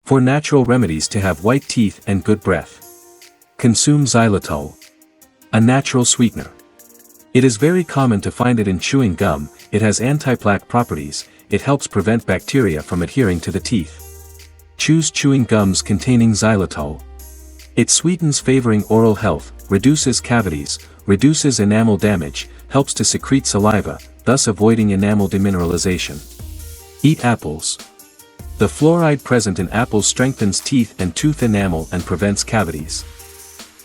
For natural remedies to have white teeth and good breath. Consume xylitol. A natural sweetener. It is very common to find it in chewing gum. It has anti-plaque properties. It helps prevent bacteria from adhering to the teeth. Choose chewing gums containing xylitol. It sweetens, favoring oral health, reduces cavities, reduces enamel damage, helps to secrete saliva, thus avoiding enamel demineralization. Eat apples. The fluoride present in apples strengthens teeth and tooth enamel and prevents cavities.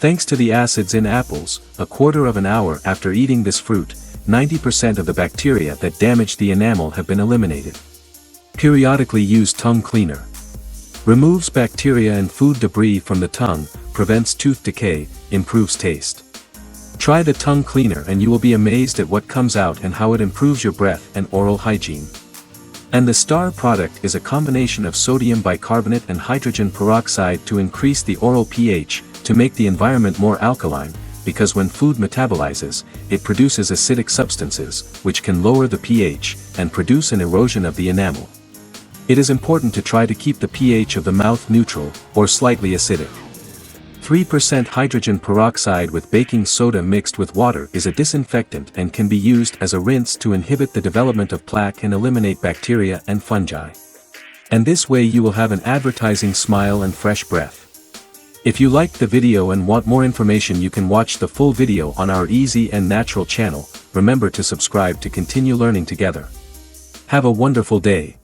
Thanks to the acids in apples, a quarter of an hour after eating this fruit, 90% of the bacteria that damage the enamel have been eliminated. Periodically use tongue cleaner. Removes bacteria and food debris from the tongue, prevents tooth decay, improves taste. Try the tongue cleaner and you will be amazed at what comes out and how it improves your breath and oral hygiene. And the star product is a combination of sodium bicarbonate and hydrogen peroxide to increase the oral pH, to make the environment more alkaline, because when food metabolizes, it produces acidic substances, which can lower the pH, and produce an erosion of the enamel. It is important to try to keep the pH of the mouth neutral, or slightly acidic. 3% hydrogen peroxide with baking soda mixed with water is a disinfectant and can be used as a rinse to inhibit the development of plaque and eliminate bacteria and fungi. And this way you will have an advertising smile and fresh breath. If you liked the video and want more information, you can watch the full video on our Easy and Natural channel. Remember to subscribe to continue learning together. Have a wonderful day.